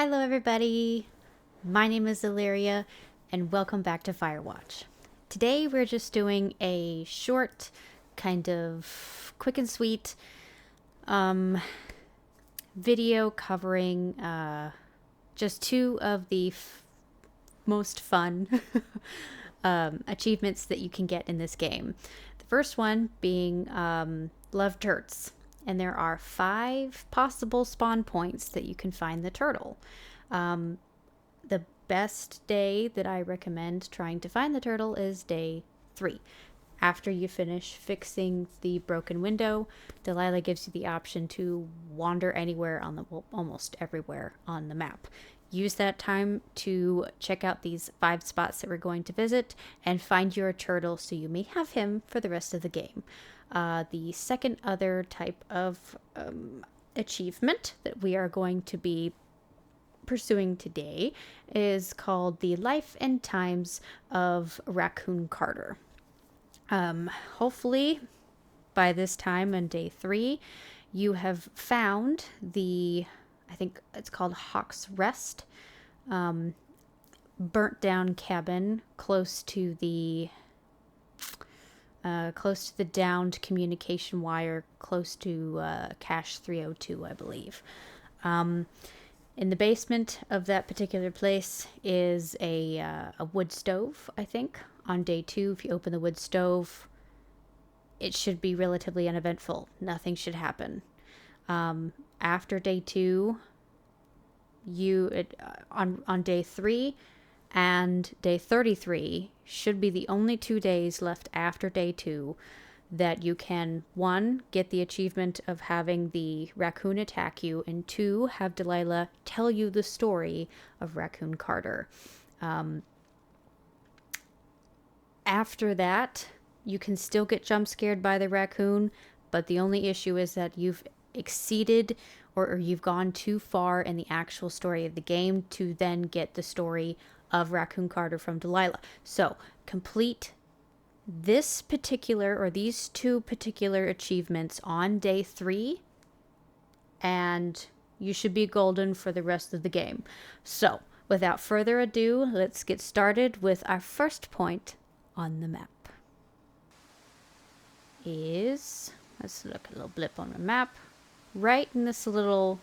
Hello everybody, my name is Illyria and welcome back to Firewatch. Today we're just doing a short, kind of quick and sweet video covering just two of the most fun achievements that you can get in this game. The first one being Love Turts. And there are 5 possible spawn points that you can find the turtle. The best day that I recommend trying to find the turtle is day 3. After you finish fixing the broken window, Delilah gives you the option to wander anywhere on the, well, almost everywhere on the map. Use that time to check out these 5 spots that we're going to visit and find your turtle so you may have him for the rest of the game. The second other type of achievement that we are going to be pursuing today is called the Life and Times of Raccoon Carter. Hopefully by this time on day 3 you have found the, I think it's called Hawk's Rest, burnt down cabin close to the downed communication wire, close to cache 302, I believe. In the basement of that particular place is a wood stove, I think. On day 2, if you open the wood stove, it should be relatively uneventful. Nothing should happen. After day 2, on day 3 and day 33 should be the only 2 days left after day 2 that you can, 1, get the achievement of having the raccoon attack you, and 2, have Delilah tell you the story of Raccoon Carter. After that, you can still get jump scared by the raccoon, but the only issue is that you've exceeded or you've gone too far in the actual story of the game to then get the story of Raccoon Carter from Delilah. So complete this particular, or these 2 particular achievements on day 3 and you should be golden for the rest of the game. So without further ado, let's get started with our first point on the map. Let's look, a little blip on the map. Right in this little,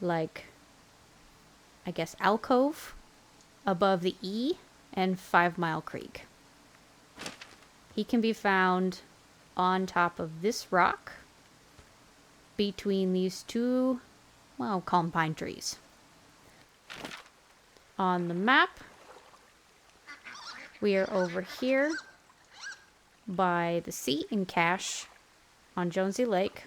like, I guess, alcove above the E and 5 Mile Creek. He can be found on top of this rock between these 2, well, calm pine trees. On the map, we are over here by the sea and cache on Jonesy Lake.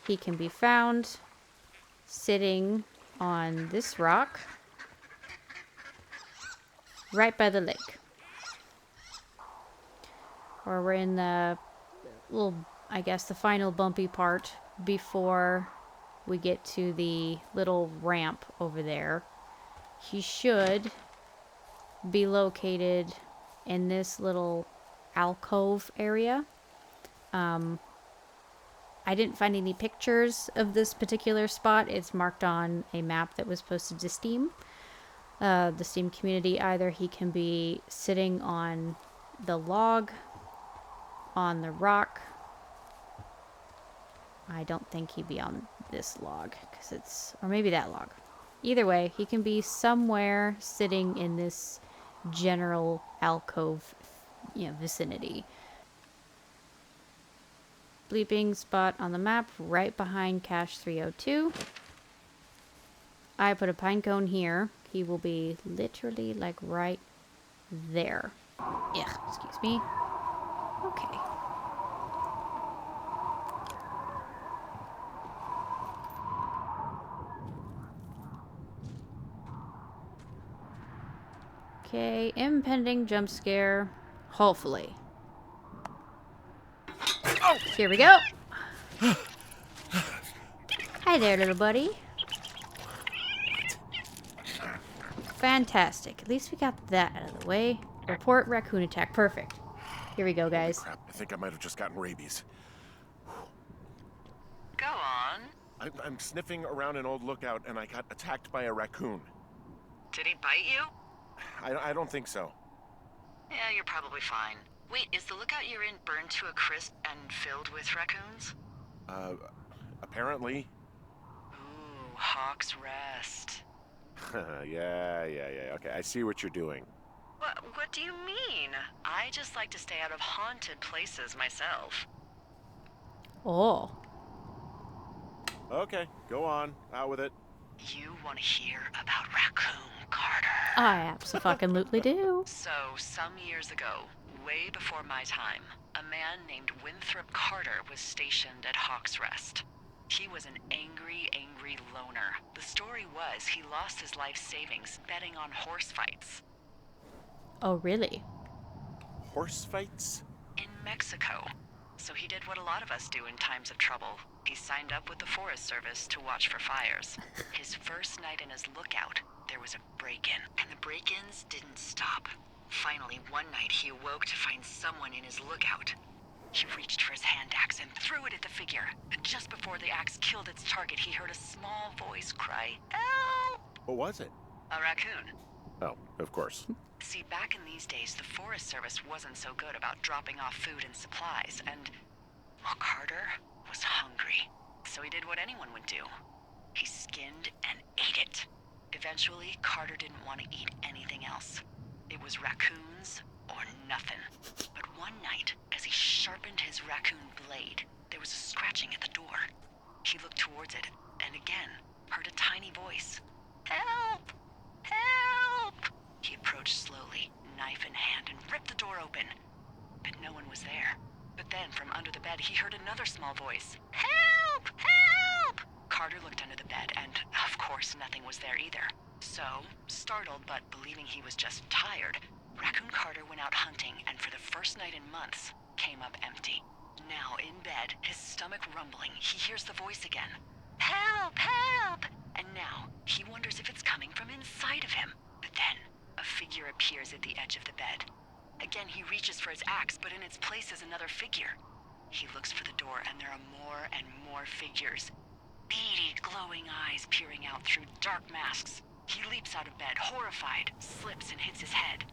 He can be found sitting on this rock right by the lake. Or we're in the little, I guess, the final bumpy part before we get to the little ramp over there. He should be located in this little alcove area. I didn't find any pictures of this particular spot. It's marked on a map that was posted to Steam. The Steam community, either he can be sitting on the log, on the rock. I don't think he'd be on this log, because it's, or maybe that log. Either way, he can be somewhere sitting in this general alcove, vicinity. Sleeping spot on the map right behind cache 302. I put a pine cone here. He will be literally like right there. Yeah, excuse me. Okay. Okay, impending jump scare. Hopefully. Oh, here we go. Hi there, little buddy. Fantastic. At least we got that out of the way. Report raccoon attack. Perfect. Here we go, guys. Crap, I think I might have just gotten rabies. Go on. I'm sniffing around an old lookout and I got attacked by a raccoon. Did he bite you? I don't think so. Yeah, you're probably fine. Wait, is the lookout you're in burned to a crisp and filled with raccoons? Apparently. Ooh, Hawk's Rest. Yeah. Okay, I see what you're doing. What do you mean? I just like to stay out of haunted places myself. Oh. Okay, go on. Out with it. You want to hear about Raccoon Carter? I absolutely do. So, some years ago, way before my time, a man named Winthrop Carter was stationed at Hawk's Rest. He was an angry loner. The story was he lost his life savings betting on horse fights. Oh, really? Horse fights? In Mexico. So he did what a lot of us do in times of trouble. He signed up with the Forest Service to watch for fires. His first night in his lookout, there was a break-in, and the break-ins didn't stop. Finally, one night he awoke to find someone in his lookout. He reached for his hand axe and threw it at the figure. Just before the axe killed its target, he heard a small voice cry, "Help!" What was it? A raccoon. Oh, of course. See, back in these days, the Forest Service wasn't so good about dropping off food and supplies, and, well, Carter was hungry. So he did what anyone would do. He skinned and ate it. Eventually, Carter didn't want to eat anything else. It was raccoons or nothing. But one night, as he sharpened his raccoon blade, there was a scratching at the door. He looked towards it, and again, heard a tiny voice. "Help! Help!" He approached slowly, knife in hand, and ripped the door open. But no one was there. But then, from under the bed, he heard another small voice. "Help! Help!" Carter looked under the bed, and, of course, nothing was there either. So, startled but believing he was just tired, Raccoon Carter went out hunting, and for the first night in months, came up empty. Now, in bed, his stomach rumbling, he hears the voice again. "Help! Help!" And now, he wonders if it's coming from inside of him. But then, a figure appears at the edge of the bed. Again, he reaches for his axe, but in its place is another figure. He looks for the door, and there are more and more figures. Beady, glowing eyes peering out through dark masks. He leaps out of bed, horrified, slips and hits his head.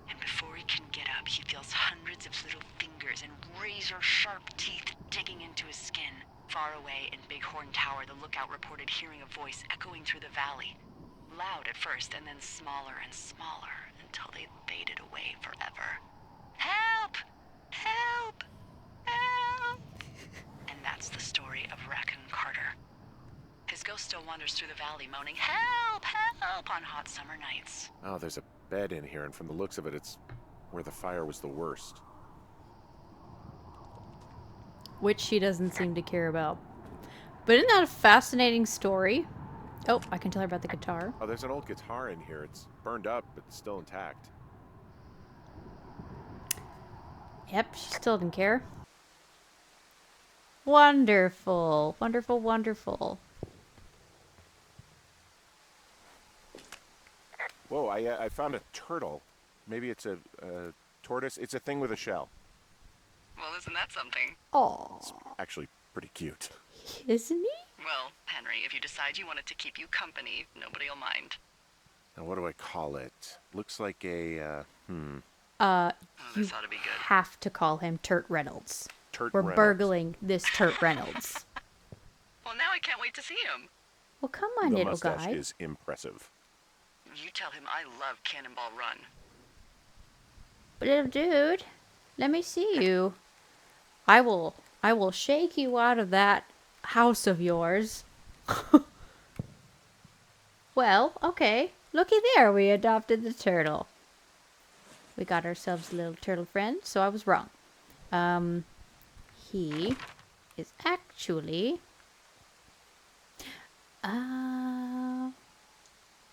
And before he can get up, he feels hundreds of little fingers and razor-sharp teeth digging into his skin. Far away in Bighorn Tower, the lookout reported hearing a voice echoing through the valley. Loud at first, and then smaller and smaller, until they faded away forever. "Help! Help! Help!" And that's the story of Raccoon Carter. His ghost still wanders through the valley, moaning, "Help! Help!" on hot summer nights. Oh, there's a bed in here, and from the looks of it, it's where the fire was the worst. Which she doesn't seem to care about. But isn't that a fascinating story? Oh, I can tell her about the guitar. Oh, there's an old guitar in here. It's burned up, but it's still intact. Yep, she still didn't care. Wonderful. Wonderful, wonderful. Whoa, I found a turtle. Maybe it's a tortoise. It's a thing with a shell. Well, isn't that something? It's Aww. actually pretty cute. Isn't he? Well, Henry, if you decide you want it to keep you company, nobody'll mind. Now, what do I call it? Looks like a, Oh, You this ought to be good. have to call him Turt Reynolds. Turt We're Reynolds. burgling this Turt Reynolds. Well, now I can't wait to see him. Well, come on, The little mustache guy. is impressive. You tell him I love Cannonball Run. Little dude, let me see you. I will shake you out of that house of yours. Well, okay. Looky there, we adopted the turtle. We got ourselves a little turtle friend, so I was wrong. He is actually...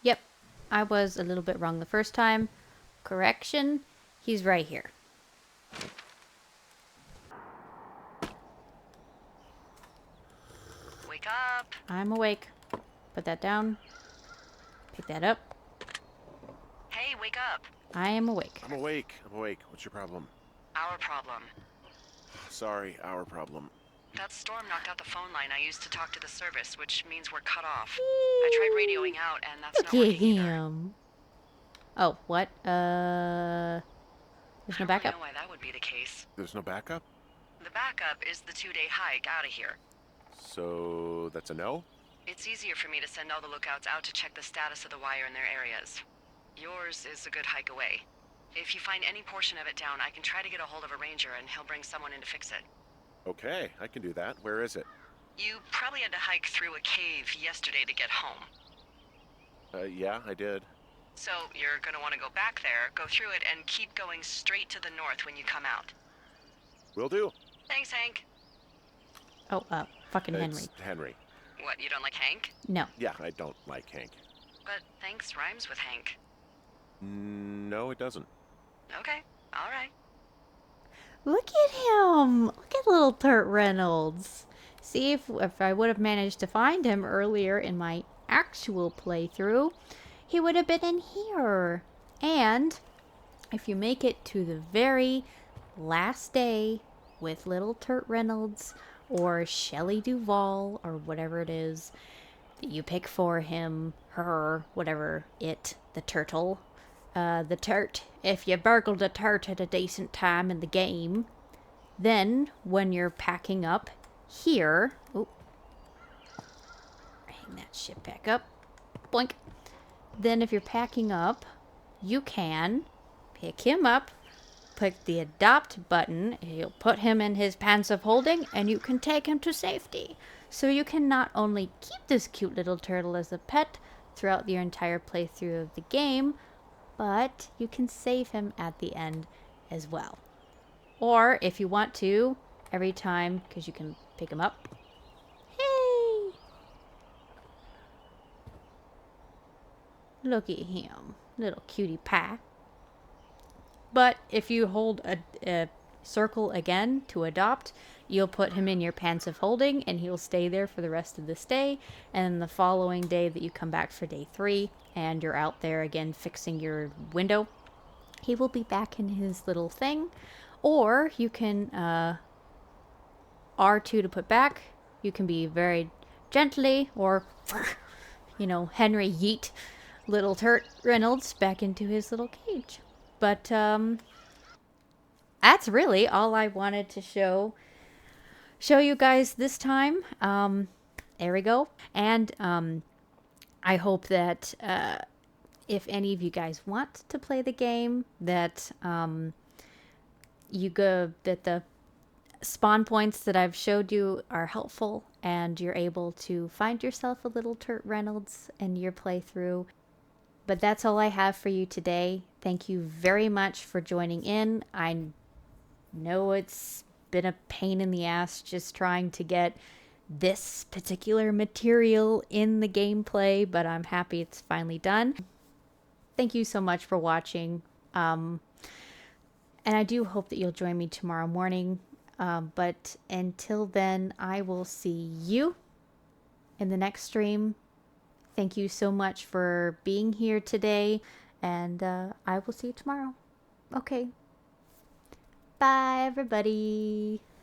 Yep, I was a little bit wrong the first time. Correction, he's right here. Wake up. I'm awake. Put that down. Pick that up. Hey, wake up. I am awake. I'm awake. What's your problem? Our problem. Sorry, our problem. That storm knocked out the phone line I used to talk to the service, which means we're cut off. I tried radioing out, and that's Look not at working either. him. Oh, what? There's I no don't really backup? know why that would be the case. There's no backup? The backup is the 2-day hike out of here. So that's a no? It's easier for me to send all the lookouts out to check the status of the wire in their areas. Yours is a good hike away. If you find any portion of it down, I can try to get a hold of a ranger and he'll bring someone in to fix it. Okay, I can do that. Where is it? You probably had to hike through a cave yesterday to get home. Yeah, I did. So you're gonna want to go back there, go through it, and keep going straight to the north when you come out. Will do. Thanks, Hank. Oh, fucking Henry. It's Henry. What, you don't like Hank? No. Yeah, I don't like Hank. But thanks rhymes with Hank. No, it doesn't. Okay, all right. Look at him. Look at little Turt Reynolds. See, if I would have managed to find him earlier in my actual playthrough, he would have been in here. And if you make it to the very last day with little Turt Reynolds or Shelley Duvall or whatever it is that you pick for him, her, whatever it, the turtle, the turt, if you burgled a turt at a decent time in the game, then when you're packing up here, oh, hang that shit back up, boink. Then if you're packing up, you can pick him up, click the adopt button, you'll put him in his pants of holding, and you can take him to safety. So you can not only keep this cute little turtle as a pet throughout your entire playthrough of the game, but you can save him at the end as well. Or if you want to, every time, because you can pick him up. Hey! Look at him, little cutie pie. But if you hold a circle again to adopt, you'll put him in your pants of holding and he'll stay there for the rest of this day. And the following day that you come back for day 3 and you're out there again fixing your window, he will be back in his little thing. Or you can R2 to put back. You can be very gently, or Henry yeet little Turt Reynolds back into his little cage. But that's really all I wanted to show you guys this time. There we go. And I hope that if any of you guys want to play the game, that that the spawn points that I've showed you are helpful and you're able to find yourself a little Turt Reynolds in your playthrough. But that's all I have for you today. Thank you very much for joining in. I know it's been a pain in the ass just trying to get this particular material in the gameplay, but I'm happy it's finally done. Thank you so much for watching. And I do hope that you'll join me tomorrow morning. But until then, I will see you in the next stream. Thank you so much for being here today, and I will see you tomorrow. Okay. Bye, everybody.